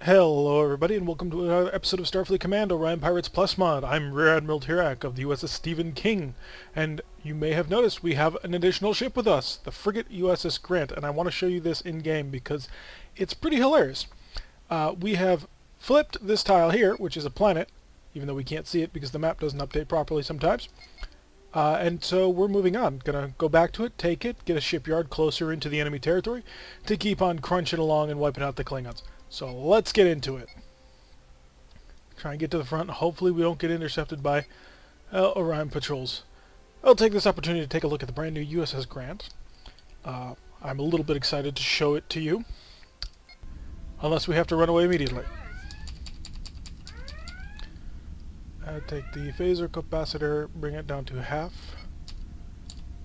Hello everybody and welcome to another episode of Starfleet Command, Orion Pirates Plus Mod. I'm Rear Admiral Tirak of the USS Stephen King, and you may have noticed we have an additional ship with us, the frigate USS Grant, and I want to show you this in-game because it's pretty hilarious. We have flipped this tile here, which is a planet, even though we can't see it because the map doesn't update properly sometimes. And so we're moving on. Gonna go back to it, take it, get a shipyard closer into the enemy territory to keep on crunching along and wiping out the Klingons. So let's get into it. Try and get to the front. Hopefully we don't get intercepted by Orion patrols. I'll take this opportunity to take a look at the brand new USS Grant. I'm a little bit excited to show it to you. Unless we have to run away immediately. Take the phaser capacitor, bring it down to half,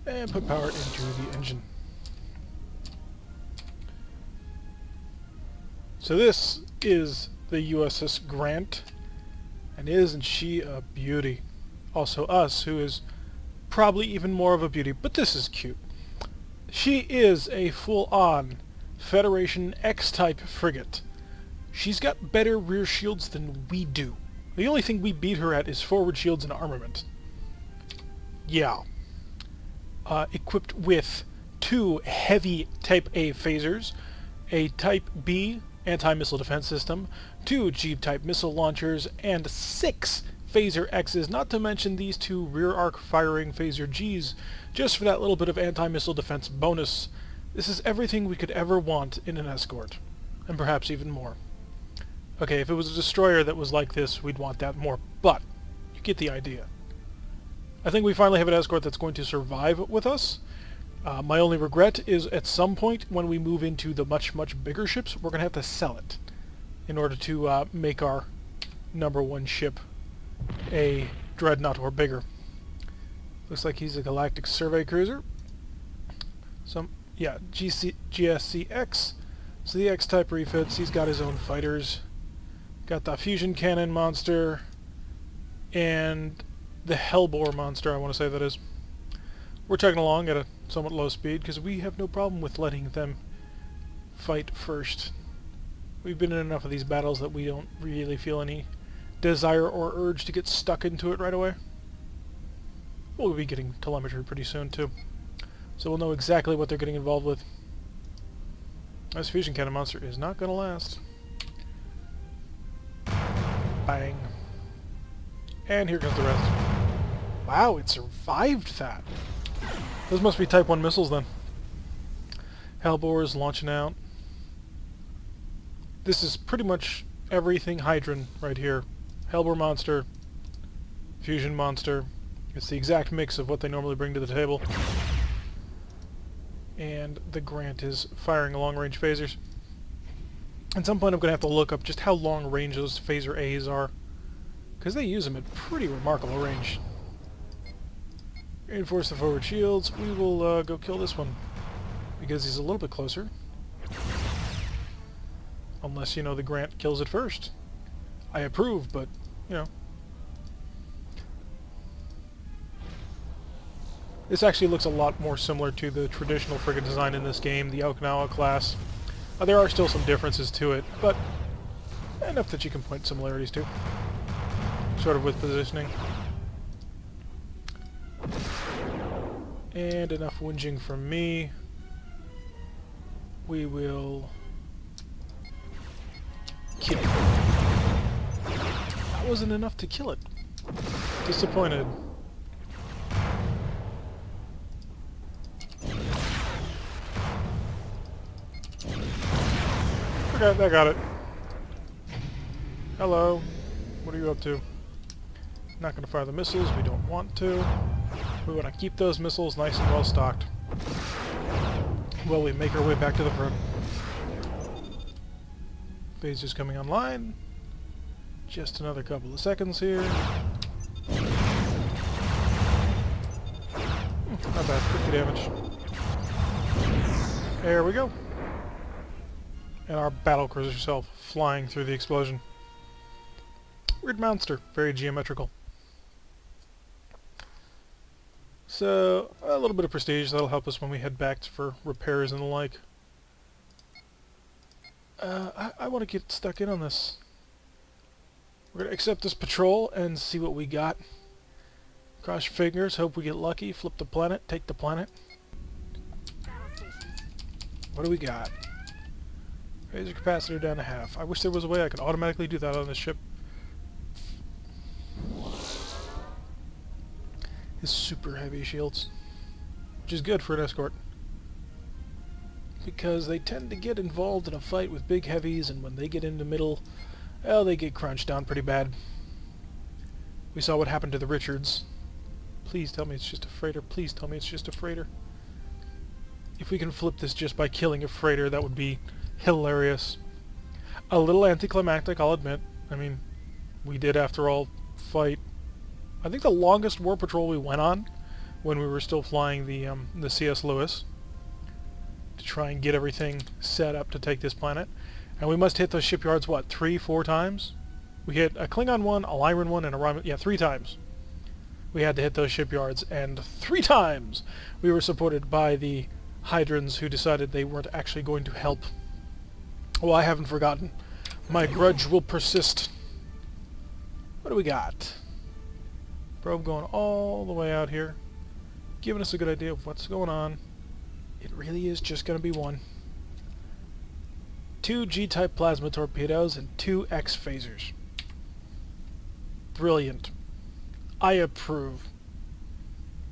and put power into the engine. So this is the USS Grant, and isn't she a beauty? Also us, who is probably even more of a beauty, but this is cute. She is a full-on Federation X-type frigate. She's got better rear shields than we do. The only thing we beat her at is forward shields and armament. Yeah. Equipped with 2 heavy Type A phasers, a Type B anti-missile defense system, 2 Jeep-type missile launchers, and 6 Phaser X's, not to mention these 2 rear-arc firing Phaser G's, just for that little bit of anti-missile defense bonus. This is everything we could ever want in an escort, and perhaps even more. Okay, if it was a destroyer that was like this, we'd want that more, but you get the idea. I think we finally have an escort that's going to survive with us. My only regret is at some point when we move into the much bigger ships, we're going to have to sell it in order to make our #1 ship a dreadnought or bigger. Looks like he's a galactic survey cruiser. GSC-X. So the X-type refits. He's got his own fighters. Got the fusion cannon monster and the Hellbore monster, I want to say that is. We're chugging along at a somewhat low speed because we have no problem with letting them fight first. We've been in enough of these battles that we don't really feel any desire or urge to get stuck into it right away. We'll be getting telemetry pretty soon too, so we'll know exactly what they're getting involved with. This fusion cannon monster is not going to last. Bang. And here comes the rest. Wow, it survived that. Those must be Type 1 missiles then. Hellbore is launching out. This is pretty much everything Hydran right here. Hellbore monster, fusion monster. It's the exact mix of what they normally bring to the table. And the Grant is firing long-range phasers. At some point I'm going to have to look up just how long range those phaser A's are, because they use them at pretty remarkable range. Reinforce the forward shields. We will go kill this one, because he's a little bit closer. Unless, you know, the Grant kills it first. I approve, but, you know. This actually looks a lot more similar to the traditional frigate design in this game, the Okinawa class. There are still some differences to it, but enough that you can point similarities to. Sort of with positioning. And enough whinging from me. We will kill it. That wasn't enough to kill it. Disappointed. Okay, I got it. Hello. What are you up to? Not going to fire the missiles. We don't want to. We want to keep those missiles nice and well stocked. Well, we make our way back to the front. Phasers coming online. Just another couple of seconds here. Not bad. 50 damage. There we go. And our battlecruiser herself flying through the explosion. Weird monster. Very geometrical. So, a little bit of prestige. That'll help us when we head back for repairs and the like. I want to get stuck in on this. We're going to accept this patrol and see what we got. Cross your fingers, hope we get lucky, flip the planet, take the planet. What do we got? Raise your capacitor down to half. I wish there was a way I could automatically do that on this ship. His super heavy shields. Which is good for an escort. Because they tend to get involved in a fight with big heavies, and when they get in the middle, well, they get crunched down pretty bad. We saw what happened to the Richards. Please tell me it's just a freighter. Please tell me it's just a freighter. If we can flip this just by killing a freighter, that would be hilarious. A little anticlimactic, I'll admit. I mean, we did, after all, fight. I think the longest war patrol we went on, when we were still flying the C.S. Lewis, to try and get everything set up to take this planet. And we must hit those shipyards, what, 3-4 times? We hit a Klingon one, a Lyran one, and a Romulan... Yeah, 3 times. We had to hit those shipyards, and 3 times we were supported by the Hydrons, who decided they weren't actually going to help. Well, I haven't forgotten. My grudge will persist. What do we got? Probe going all the way out here, giving us a good idea of what's going on. It really is just going to be one. 2 G-type plasma torpedoes and 2 X phasers. Brilliant. I approve.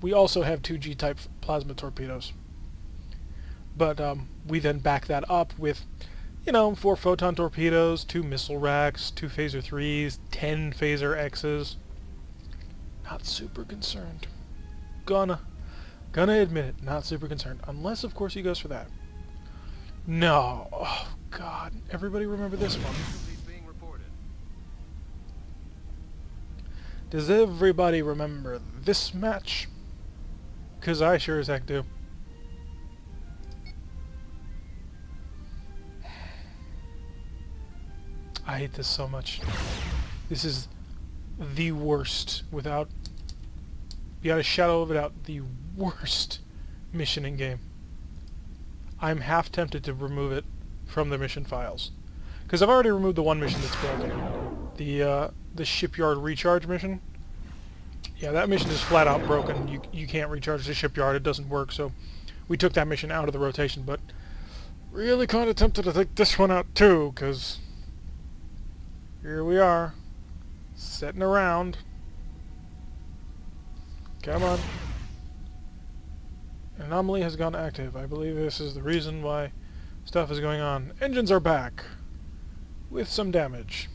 We also have 2 G-type plasma torpedoes. But we then back that up with, 4 photon torpedoes, 2 missile racks, 2 phaser 3s, 10 phaser X's. Not super concerned. Gonna admit it, not super concerned. Unless, of course, he goes for that. No. Oh, God. Everybody remember this one. Does everybody remember this match? 'Cause I sure as heck do. I hate this so much. This is the worst, without a shadow of a doubt, the worst mission in game. I'm half tempted to remove it from the mission files. Because I've already removed the one mission that's broken. The shipyard recharge mission. Yeah, that mission is flat out broken. You can't recharge the shipyard, it doesn't work, so we took that mission out of the rotation, but really kind of tempted to take this one out too, because here we are, sitting around. Come on. Anomaly has gone active. I believe this is the reason why stuff is going on. Engines are back, with some damage.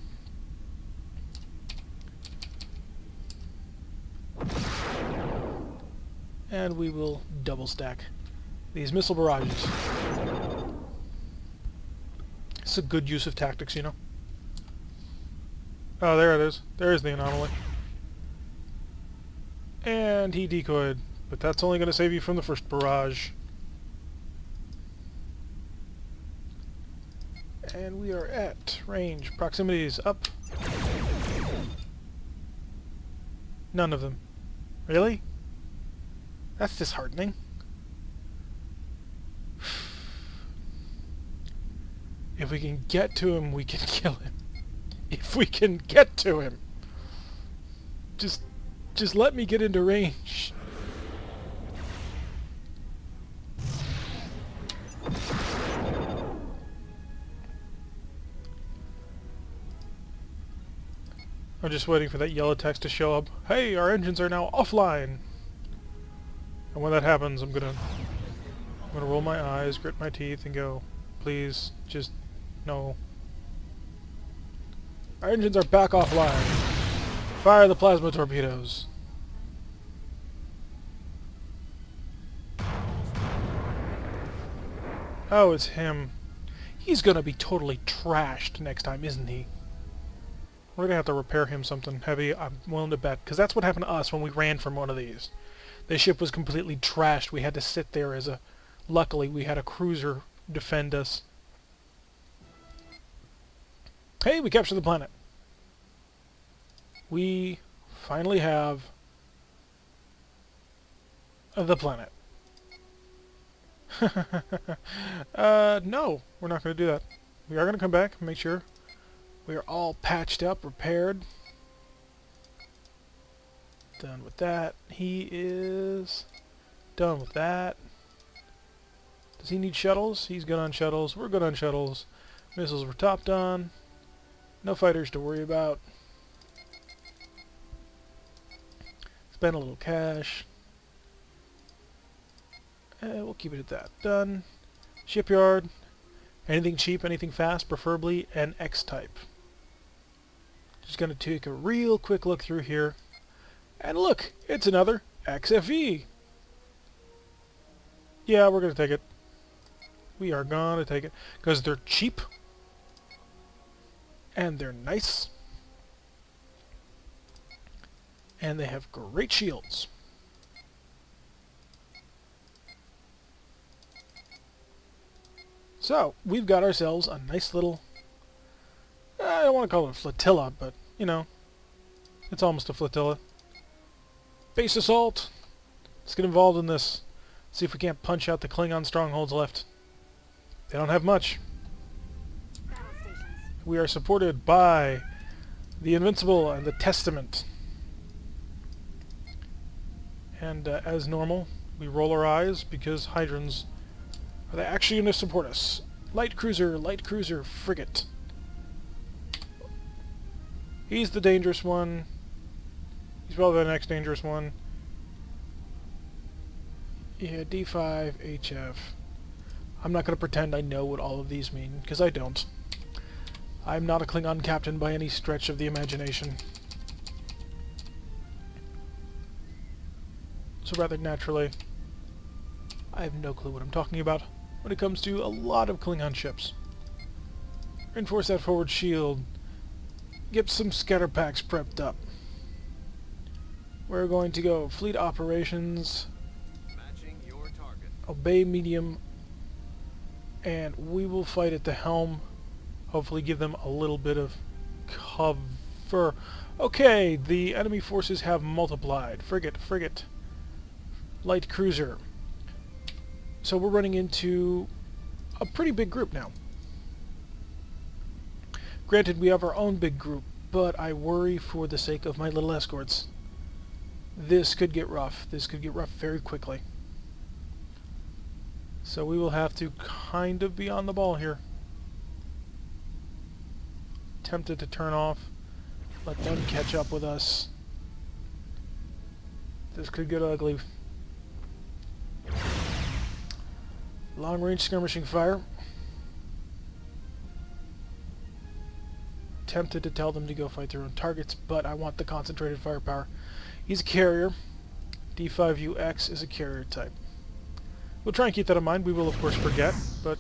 And we will double stack these missile barrages. It's a good use of tactics, Oh, there it is. There's the anomaly. And he decoyed, but that's only going to save you from the first barrage. And we are at range. Proximity is up. None of them. Really? That's disheartening. If we can get to him, we can kill him. If we can get to him. Just let me get into range. I'm just waiting for that yellow text to show up. Hey, our engines are now offline. And when that happens, I'm gonna roll my eyes, grit my teeth, and go, please, just no. Our engines are back offline. Fire the plasma torpedoes. Oh, it's him. He's gonna be totally trashed next time, isn't he? We're gonna have to repair him something heavy, I'm willing to bet. Because that's what happened to us when we ran from one of these. The ship was completely trashed. We had to sit there as a... Luckily, we had a cruiser defend us. Hey, we captured the planet. We finally have the planet. No, we're not going to do that. We are going to come back and make sure we are all patched up, repaired. Done with that. He is done with that. Does he need shuttles? He's good on shuttles. We're good on shuttles. Missiles were topped on. No fighters to worry about. Spend a little cash. We'll keep it at that. Done. Shipyard. Anything cheap, anything fast, preferably an X-type. Just going to take a real quick look through here. And look, it's another XFE. Yeah, we're going to take it. We are going to take it. Because they're cheap. And they're nice. And they have great shields. So, we've got ourselves a nice little... I don't want to call it a flotilla, but, you know, it's almost a flotilla. Base assault. Let's get involved in this. See if we can't punch out the Klingon strongholds left. They don't have much. We are supported by the Invincible and the Testament. And as normal, we roll our eyes because Hydrons are they actually going to support us. Light cruiser, frigate. He's the dangerous one. He's probably the next dangerous one. Yeah, D5, HF. I'm not going to pretend I know what all of these mean, because I don't. I'm not a Klingon captain by any stretch of the imagination. So rather naturally, I have no clue what I'm talking about when it comes to a lot of Klingon ships. Reinforce that forward shield. Get some scatter packs prepped up. We're going to go fleet operations. Matching your target. Obey medium. And we will fight at the helm. Hopefully give them a little bit of cover. Okay, the enemy forces have multiplied. Frigate. Light cruiser. So we're running into a pretty big group now. Granted, we have our own big group, but I worry for the sake of my little escorts. This could get rough. This could get rough very quickly. So we will have to kind of be on the ball here. Tempted to turn off. Let them catch up with us. This could get ugly. Long-range skirmishing fire. Tempted to tell them to go fight their own targets, but I want the concentrated firepower. He's a carrier. D5UX is a carrier type. We'll try and keep that in mind. We will, of course, forget, but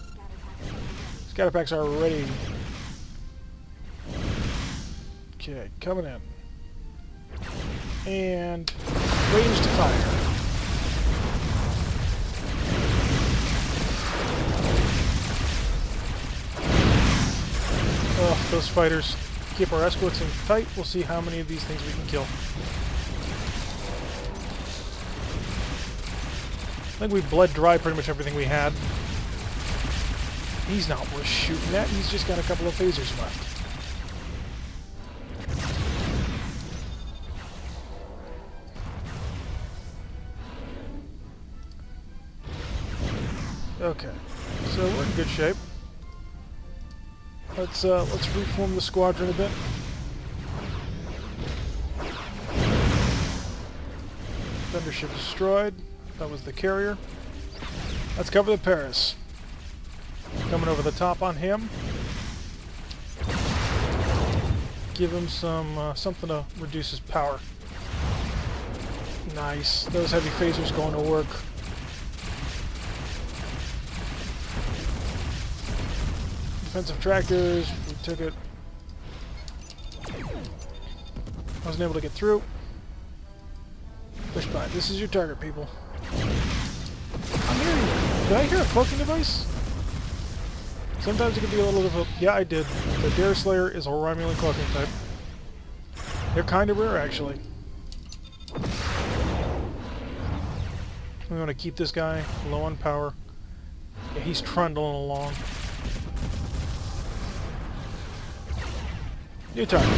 scatter packs are ready. Okay, coming in. And range to fire. Oh, those fighters keep our escorts in tight. We'll see how many of these things we can kill. I think we bled dry pretty much everything we had. He's not worth shooting at. He's just got a couple of phasers left. Okay, so we're in good shape. Let's reform the squadron a bit. Thundership destroyed. That was the carrier. Let's cover the Paris. Coming over the top on him. Give him some something to reduce his power. Nice. Those heavy phasers going to work. Defensive tractors. We took it. Wasn't able to get through. Push by. This is your target, people. I'm hearing... Did I hear a cloaking device? Sometimes it can be a little difficult. Yeah, I did. The Dare Slayer is a Romulan cloaking type. They're kind of rare, actually. We want to keep this guy low on power. Yeah, he's trundling along. New target.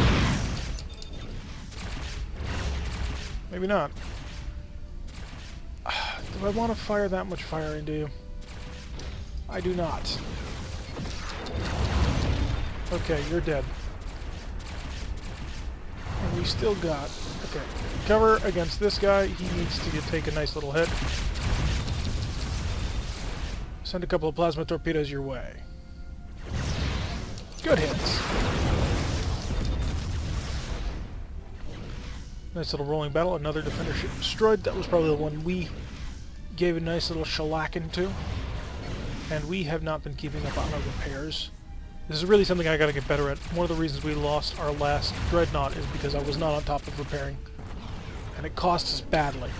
Maybe not. Do I want to fire that much fire into you? I do not. Okay, you're dead. And we still got... Okay, cover against this guy. He needs to take a nice little hit. Send a couple of plasma torpedoes your way. Good hits. Nice little rolling battle. Another defender ship destroyed. That was probably the one we gave a nice little shellacking to. And we have not been keeping up on our repairs. This is really something I gotta get better at. One of the reasons we lost our last dreadnought is because I was not on top of repairing. And it cost us badly.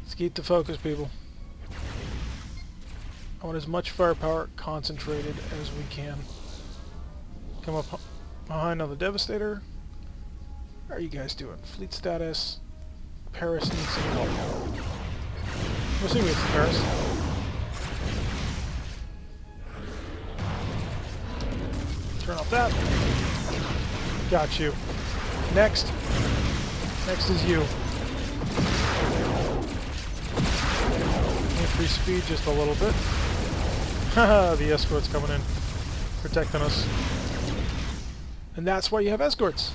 Let's keep the focus, people. I want as much firepower concentrated as we can. Come up behind on the Devastator. How are you guys doing? Fleet status. Paris needs some help. I'm assuming it's Paris. Turn off that. Got you. Next. Next is you. Increase speed just a little bit. Haha, the escort's coming in. Protecting us. And that's why you have escorts.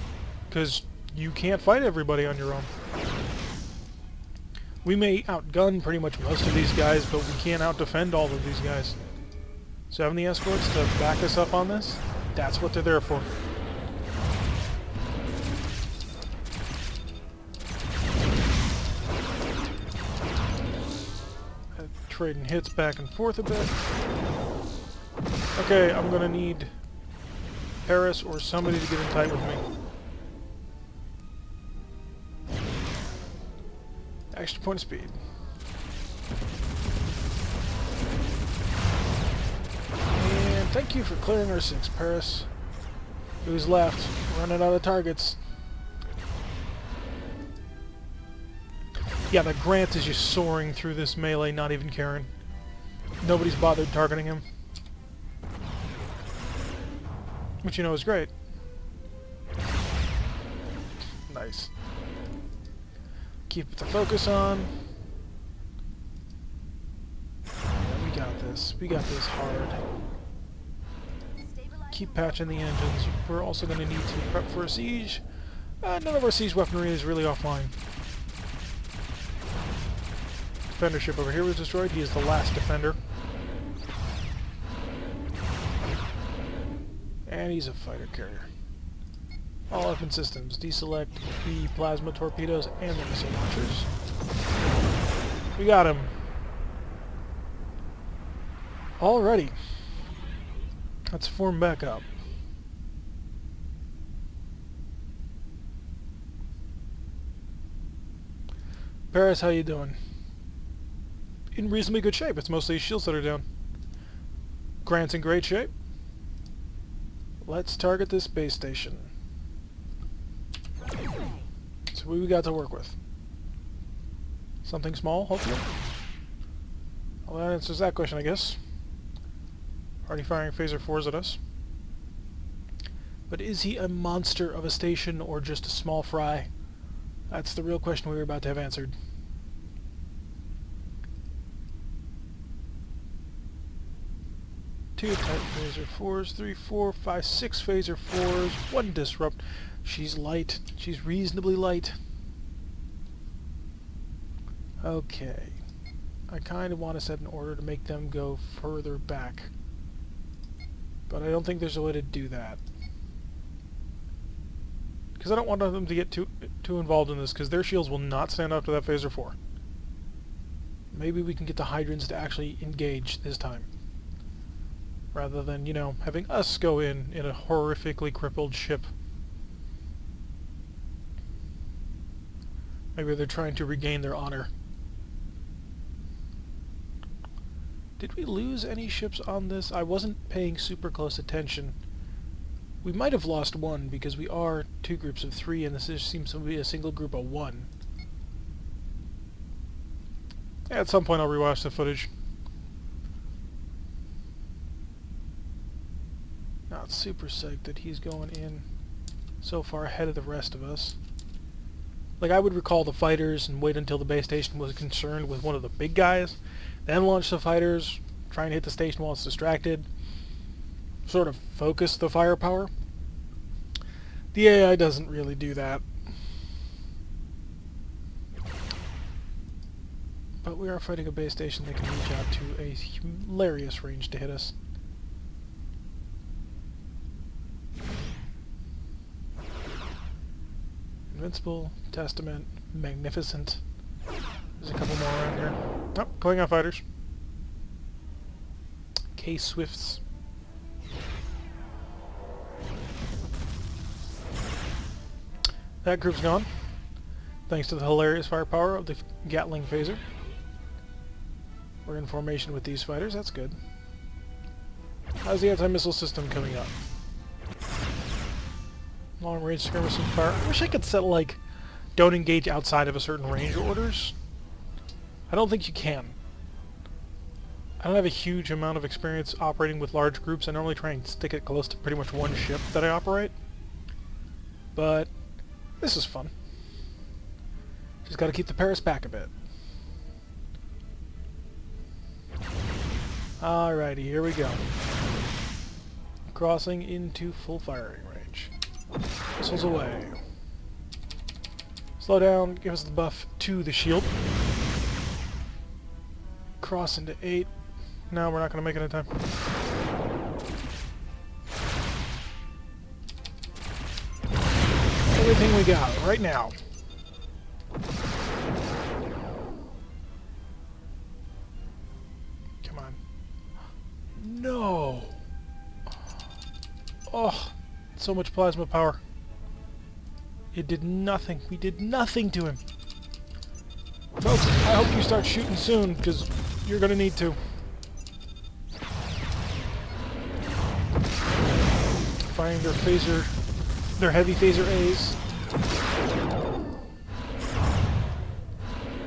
Because you can't fight everybody on your own. We may outgun pretty much most of these guys, but we can't outdefend all of these guys. So having the escorts to back us up on this, that's what they're there for. Trading hits back and forth a bit. Okay, I'm gonna need Paris or somebody to get in tight with me. Extra point of speed. And thank you for clearing our 6, Paris. Who's left? Running out of targets. Yeah, the Grant is just soaring through this melee, not even caring. Nobody's bothered targeting him. Which you know is great. Nice. Keep the focus on. Yeah, we got this. We got this hard. Keep patching the engines. We're also going to need to prep for a siege. None of our siege weaponry is really offline. Defender ship over here was destroyed. He is the last defender. And he's a fighter carrier. All weapon systems. Deselect the plasma torpedoes and the missile launchers. We got him. Alrighty. Let's form back up. Paris, how you doing? In reasonably good shape. It's mostly shields that are down. Grant's in great shape. Let's target this base station. So what we got to work with? Something small, hopefully? Well, that answers that question, I guess. Already firing phaser 4s at us. But is he a monster of a station or just a small fry? That's the real question we were about to have answered. Two type phaser 4s, 3, 4, 5, 6 phaser 4s, 1 disrupt. She's light. She's reasonably light. Okay. I kind of want to set an order to make them go further back. But I don't think there's a way to do that. Because I don't want them to get too involved in this, because their shields will not stand up to that phaser 4. Maybe we can get the hydrants to actually engage this time. Rather than, you know, having us go in a horrifically crippled ship. Maybe they're trying to regain their honor. Did we lose any ships on this? I wasn't paying super close attention. We might have lost one, because we are 2 groups of 3, and this seems to be a single group of 1. Yeah, at some point I'll rewatch the footage. not super psyched that he's going in so far ahead of the rest of us. Like, I would recall the fighters and wait until the base station was concerned with one of the big guys, then launch the fighters, try and hit the station while it's distracted, sort of focus the firepower. The AI doesn't really do that. But we are fighting a base station that can reach out to a hilarious range to hit us. Invincible, Testament, Magnificent. There's a couple more around here. Oh, going on fighters. K-Swifts. That group's gone, thanks to the hilarious firepower of the Gatling phaser. We're in formation with these fighters, that's good. How's the anti-missile system coming up? Long-range skirmishing fire. I wish I could set, like, don't engage outside of a certain range orders. I don't think you can. I don't have a huge amount of experience operating with large groups. I normally try and stick it close to pretty much one ship that I operate. But this is fun. Just gotta keep the Paris back a bit. Alrighty, here we go. Crossing into full firing range. Missiles away. Slow down, give us the buff to the shield. Cross into 8. No, we're not going to make it in time. Everything we got right now. Come on. No! Oh, so much plasma power. It did nothing. We did nothing to him. Folks, I hope you start shooting soon, because you're going to need to. Firing their phaser, their heavy phaser A's.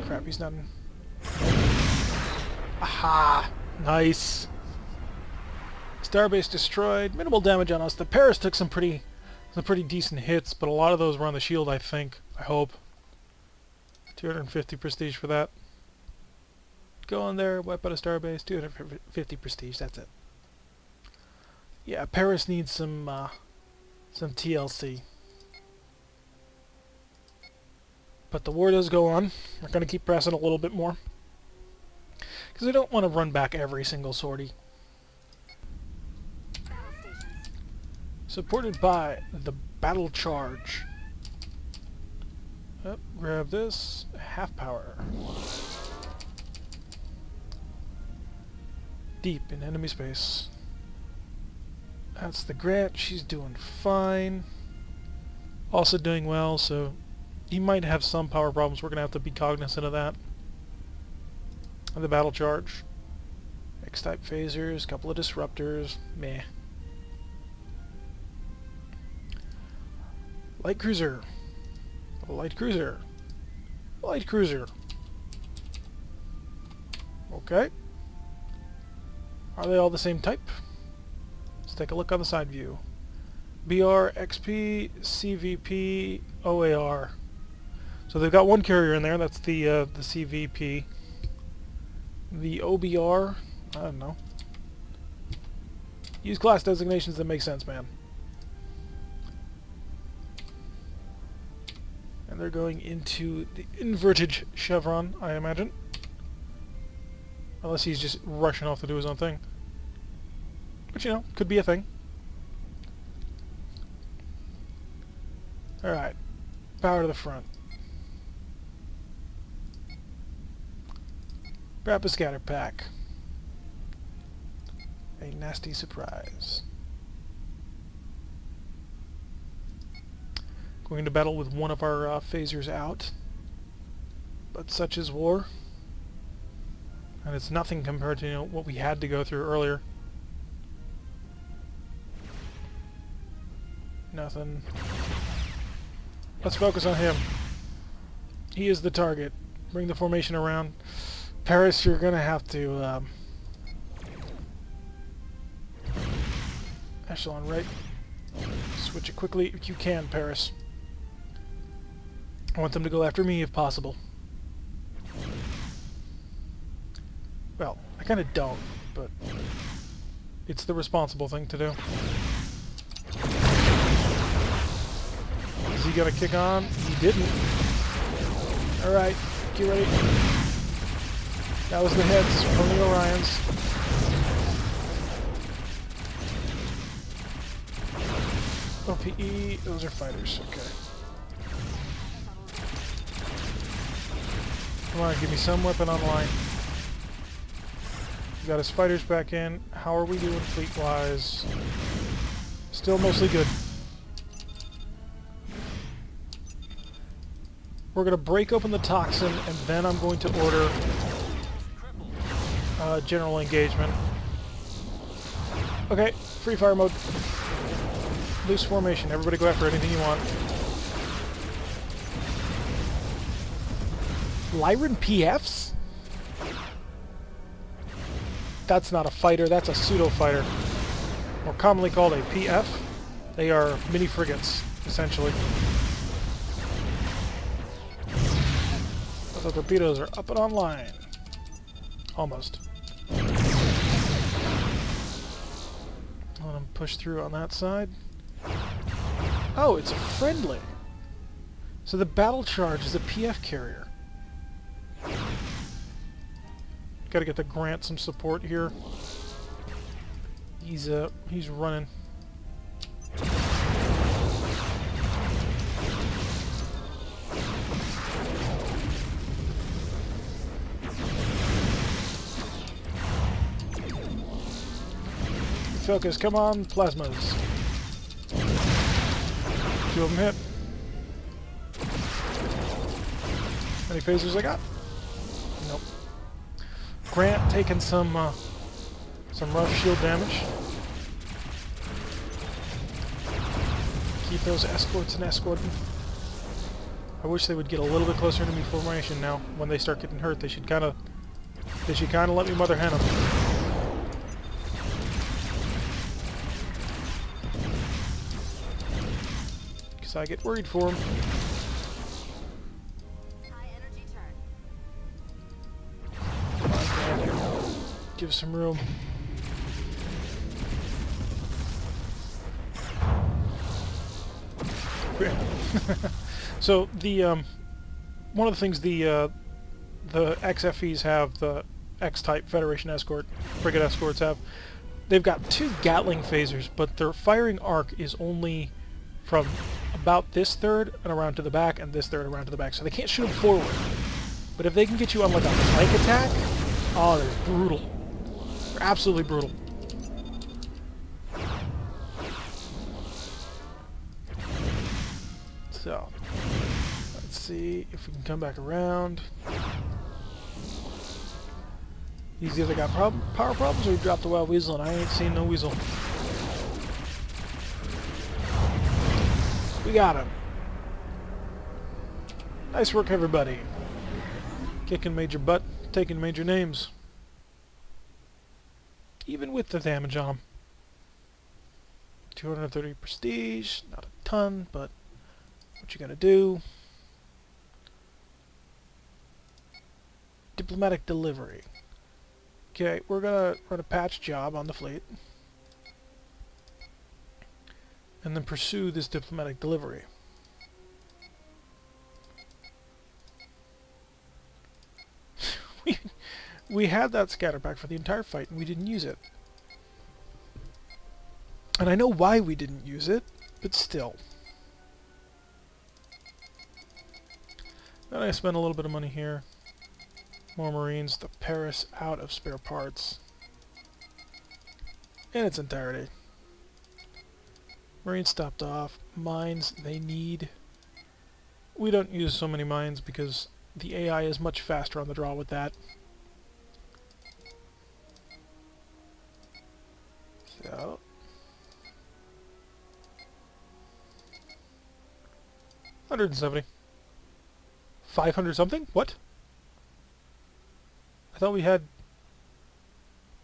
Crap, he's not in. Aha! Nice. Starbase destroyed. Minimal damage on us. The Paris took some pretty decent hits, but a lot of those were on the shield, I think. I hope. 250 prestige for that. Go in there, wipe out a starbase. 250 prestige, that's it. Yeah, Paris needs some TLC. But the war does go on. We're going to keep pressing a little bit more. Because I don't want to run back every single sortie. Supported by the battle charge. Oh, grab this. Half power. Deep in enemy space. That's the Grant. She's doing fine. Also doing well, so he might have some power problems. We're going to have to be cognizant of that. And the battle charge. X-type phasers, couple of disruptors. Meh. Light cruiser. Light cruiser. Light cruiser. Okay. Are they all the same type? Let's take a look on the side view. BR, XP, CVP, OAR. So they've got one carrier in there. That's the CVP. The OBR, I don't know. Use class designations that make sense, man. And they're going into the inverted chevron, I imagine. Unless he's just rushing off to do his own thing. Which, you know, could be a thing. Alright. Power to the front. Grab a scatter pack. A nasty surprise. Going to battle with one of our phasers out. But such is war. And it's nothing compared to, you know, what we had to go through earlier. Nothing. Let's focus on him. He is the target. Bring the formation around. Paris, you're gonna have to Echelon right. Switch it quickly if you can, Paris. I want them to go after me if possible. Well, I kind of don't, but it's the responsible thing to do. Is he gonna kick on? He didn't. Alright, get ready. That was the hits from the Orions. OPE, those are fighters, okay. Come on, give me some weapon online. We got his fighters back in. How are we doing fleet-wise? Still mostly good. We're going to break open the toxin, and then I'm going to order general engagement. Okay, free fire mode. Loose formation. Everybody go after anything you want. Lyran PFs? That's not a fighter, that's a pseudo-fighter. More commonly called a PF. They are mini frigates, essentially. The torpedoes are up and online. Almost. Let them push through on that side. Oh, it's a friendly. So the battle charge is a PF carrier. Gotta get the Grant some support here. He's running. Focus, come on, plasmas. 2 of them hit. Any phasers I got? Nope. Grant taking some rough shield damage. Keep those escorts and escorting. I wish they would get a little bit closer to me formation now. When they start getting hurt, they should kind of let me mother hen them. Because I get worried for them. Give some room. So the one of the things the XFEs have, the X-type Federation escort frigate escorts have, they've got 2 Gatling phasers, but their firing arc is only from about this third and around to the back, and this third around to the back, so they can't shoot them forward. But if they can get you on like a flank attack, oh, they're brutal. They're absolutely brutal. So, let's see if we can come back around. These either got power problems or he dropped the wild weasel, and I ain't seen no weasel. We got him. Nice work, everybody. Kicking major butt, taking major names. Even with the damage on them. 230 prestige, not a ton, but what you gonna do? Diplomatic delivery. Okay, we're gonna run a patch job on the fleet. And then pursue this diplomatic delivery. we had that scatter pack for the entire fight and we didn't use it. And I know why we didn't use it, but still. Then I spent a little bit of money here. More Marines, the Paris out of spare parts. In its entirety. Marines stopped off. Mines, they need. We don't use so many mines because the AI is much faster on the draw with that. So. 170. 500 something? What? I thought we had...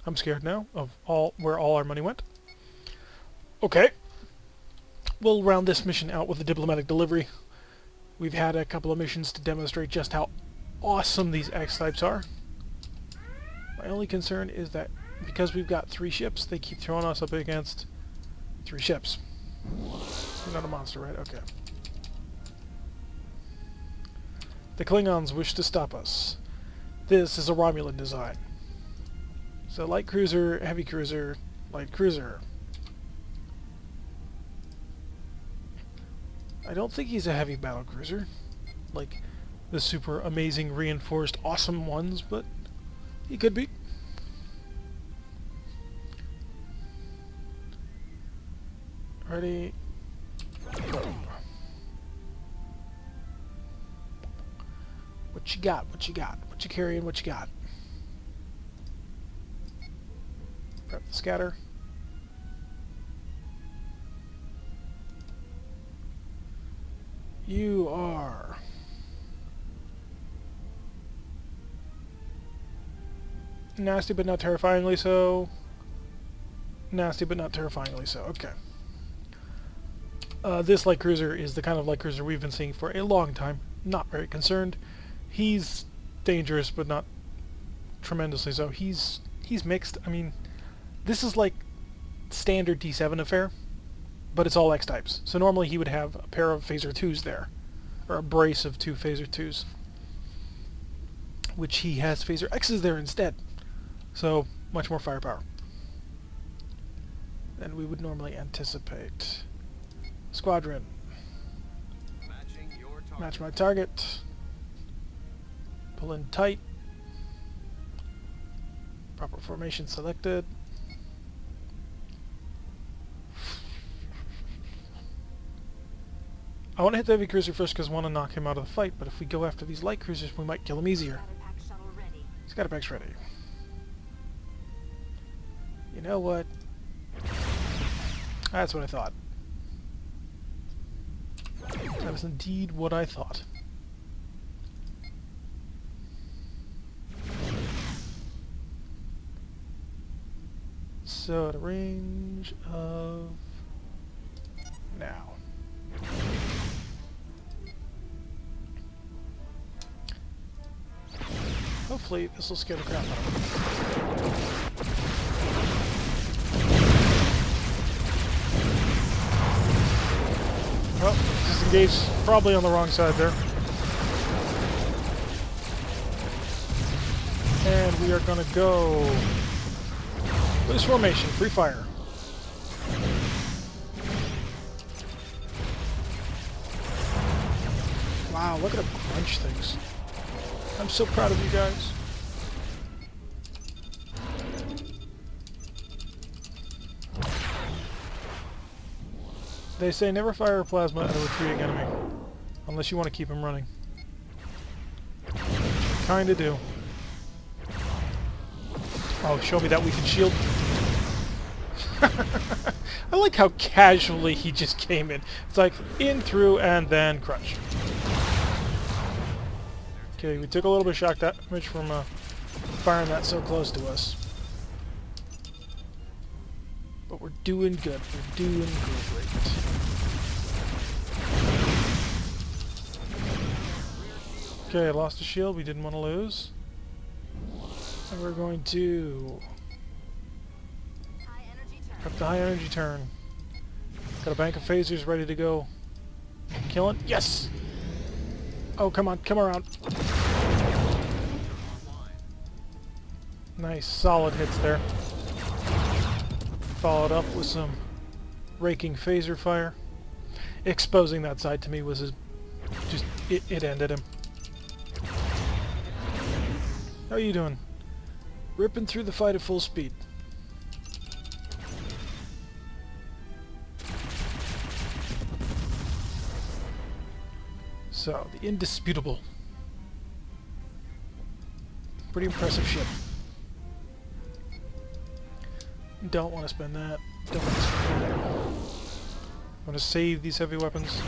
I'm scared now of where all our money went. Okay. We'll round this mission out with a diplomatic delivery. We've had a couple of missions to demonstrate just how awesome these X-types are. My only concern is that because we've got 3 ships, they keep throwing us up against 3 ships. You're not a monster, right? Okay. The Klingons wish to stop us. This is a Romulan design. So light cruiser, heavy cruiser, light cruiser. I don't think he's a heavy battle cruiser, like the super amazing reinforced awesome ones, but he could be. Ready? Go. What you got? What you got? What you carrying? What you got? Prep the scatter. You are nasty but not terrifyingly so. Nasty but not terrifyingly so. Okay. This light cruiser is the kind of light cruiser we've been seeing for a long time. Not very concerned. He's dangerous but not tremendously so. He's mixed. I mean, this is like standard D7 affair, but it's all X-types. So normally he would have a pair of Phaser 2s there, or a brace of 2 Phaser 2s, which he has Phaser X's there instead. So much more firepower than we would normally anticipate. Squadron. Match my target. Pull in tight. Proper formation selected. I want to hit the heavy cruiser first because I want to knock him out of the fight, but if we go after these light cruisers, we might kill him easier. Scatter pack's ready. You know what? That's what I thought. That is indeed what I thought. So at a range of now. Hopefully this will scare the crap out of him. Well, disengaged probably on the wrong side there. And we are going to go loose formation, free fire. Wow, look at him crunch things. I'm so proud of you guys. They say never fire a plasma at a retreating enemy, unless you want to keep him running. Kinda do. Oh, show me that weakened shield. I like how casually he just came in. It's like in, through, and then crush. Okay, we took a little bit of shock damage from firing that so close to us. But we're doing good. We're doing great. Okay, I lost a shield we didn't want to lose. And we're going to prep the high energy turn. Got a bank of phasers ready to go. Killing? Yes! Oh, come on, come around. Nice, solid hits there. Followed up with some raking phaser fire. Exposing that side to me was just it ended him. How are you doing? Ripping through the fight at full speed. So, the indisputable. Pretty impressive ship. Don't want to spend that. Don't want to spend that. Want to save these heavy weapons.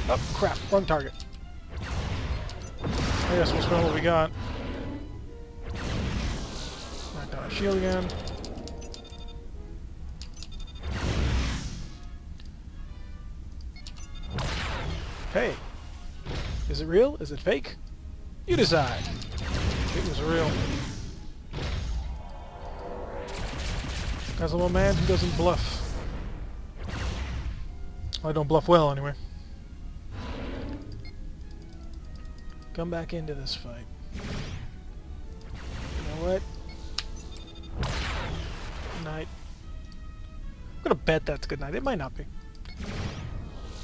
Oh, crap. Wrong target. I guess we'll spend what we got. Knock down our shield again. Hey, is it real? Is it fake? You decide. It was real. Because I'm a man who doesn't bluff. I don't bluff well, anyway. Come back into this fight. You know what? Good night. I'm gonna bet that's good night. It might not be.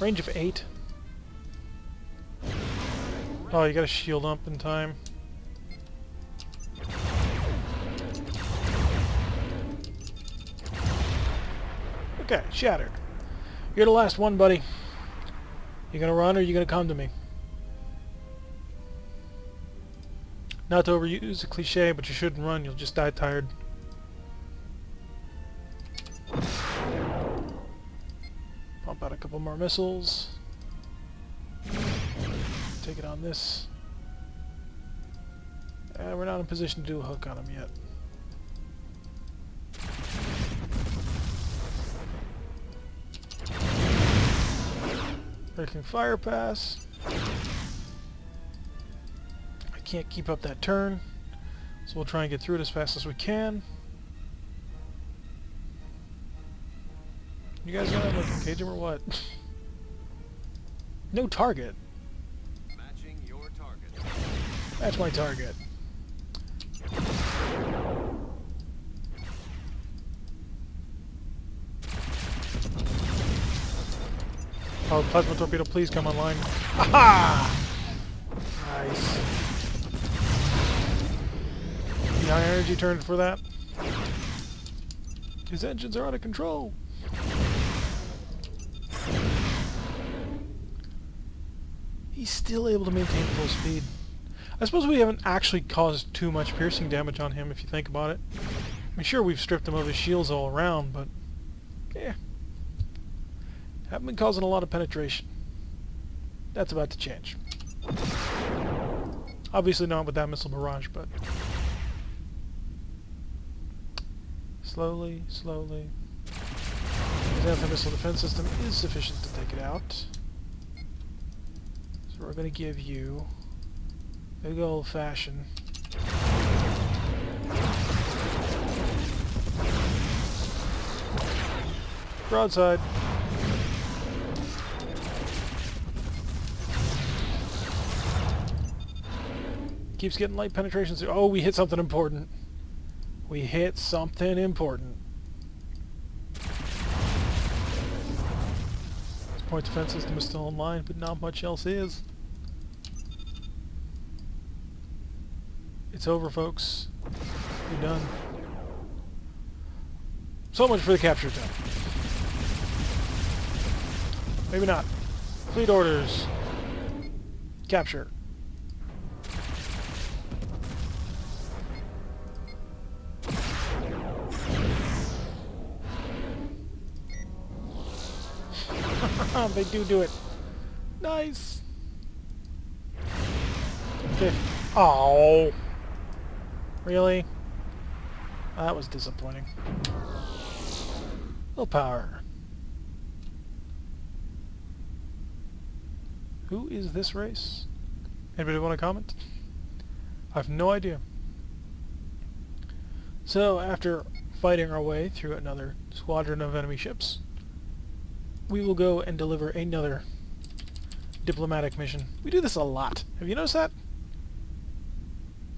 Range of 8. Oh, you gotta shield up in time. Okay, shattered. You're the last one, buddy. You gonna run or you gonna come to me? Not to overuse a cliche, but you shouldn't run. You'll just die tired. Pump out a couple more missiles. Take it on this. We're not in position to do a hook on him yet. Breaking fire pass. I can't keep up that turn, so we'll try and get through it as fast as we can. You guys gonna like engage him or what? No target. Matching your target. That's my target. Oh, plasma torpedo, please come online. Aha! Nice. The high energy turned for that. His engines are out of control. He's still able to maintain full speed. I suppose we haven't actually caused too much piercing damage on him, if you think about it. I mean, sure, we've stripped him of his shields all around, but yeah. Haven't been causing a lot of penetration. That's about to change. Obviously not with that missile barrage, but slowly, slowly. His anti-missile defense system is sufficient to take it out. So we're going to give you a good old-fashioned broadside. Keeps getting light penetrations. Oh, we hit something important. We hit something important. This point defense system is still online, but not much else is. It's over, folks. You're done. So much for the capture attempt. Maybe not. Fleet orders. Capture. They do it. Nice. Okay. Oh. Really? That was disappointing. Little power. Who is this race? Anybody want to comment? I have no idea. So, after fighting our way through another squadron of enemy ships, we will go and deliver another diplomatic mission. We do this a lot. Have you noticed that?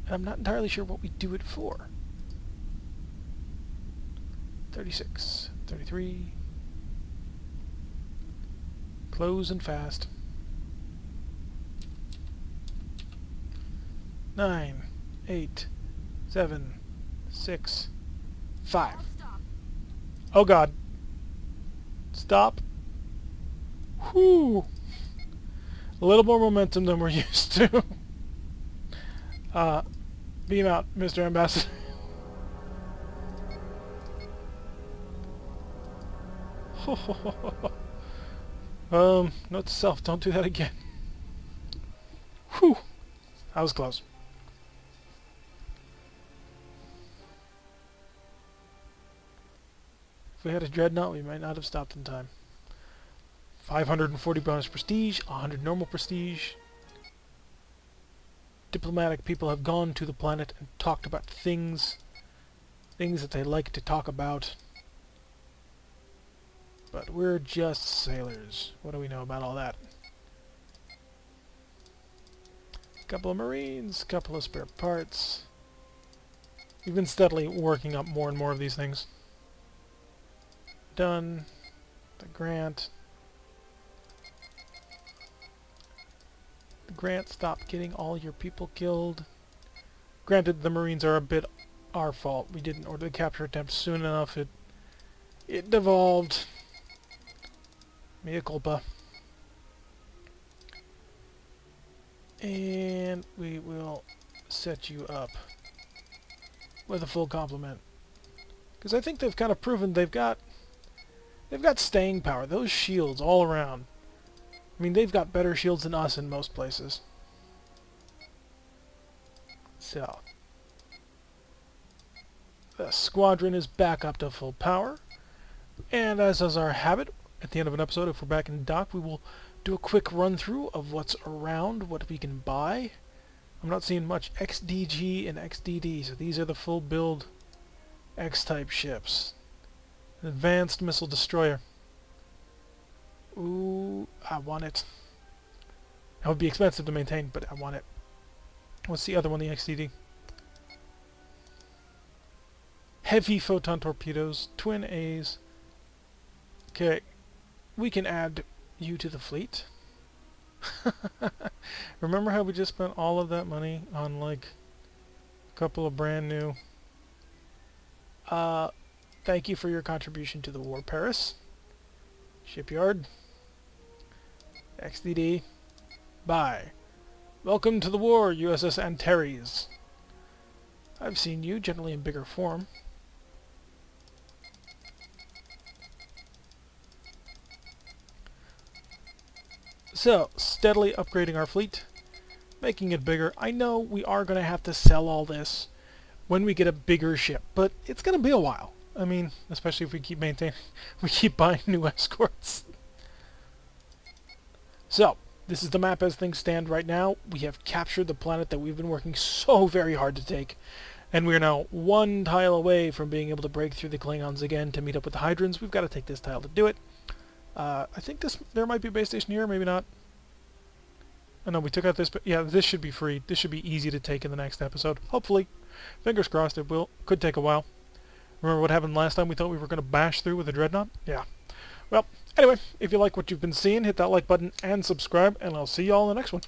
And I'm not entirely sure what we do it for. 36, 33. Close and fast. 9, 8, 7, 6, 5. Oh God. Stop. Whew. A little more momentum than we're used to. Beam out, Mr. Ambassador. Note to self, don't do that again. Whew. That was close. If we had a dreadnought, we might not have stopped in time. 540 bonus prestige, 100 normal prestige. Diplomatic people have gone to the planet and talked about things that they like to talk about. But we're just sailors. What do we know about all that? Couple of Marines, couple of spare parts. We've been steadily working up more and more of these things. Done. The grant. The grant, stop getting all your people killed. Granted, the Marines are a bit our fault. We didn't order the capture attempt soon enough. It devolved. Mea culpa. And we will set you up with a full complement. Because I think they've kind of proven they've got staying power. Those shields all around. I mean, they've got better shields than us in most places. So, the squadron is back up to full power. And as is our habit, at the end of an episode, if we're back in dock, we will do a quick run-through of what's around, what we can buy. I'm not seeing much XDG and XDD, so these are the full build X-type ships. An advanced missile destroyer. Ooh, I want it. That would be expensive to maintain, but I want it. What's the other one, the XDD? Heavy photon torpedoes, twin A's. Okay, we can add you to the fleet. Remember how we just spent all of that money on, like, a couple of brand new... thank you for your contribution to the war, Paris. Shipyard. XDD. Bye. Welcome to the war, USS Antares. I've seen you, generally in bigger form. So, steadily upgrading our fleet, making it bigger. I know we are going to have to sell all this when we get a bigger ship, but it's going to be a while. I mean, especially if we keep buying new escorts. So, this is the map as things stand right now. We have captured the planet that we've been working so very hard to take, and we are now one tile away from being able to break through the Klingons again to meet up with the Hydrons. We've got to take this tile to do it. I think there might be a base station here, maybe not. Oh no, we took out this, but yeah, this should be free. This should be easy to take in the next episode. Hopefully. Fingers crossed it will. Could take a while. Remember what happened last time we thought we were going to bash through with a dreadnought? Yeah. Well, anyway, if you like what you've been seeing, hit that like button and subscribe, and I'll see you all in the next one.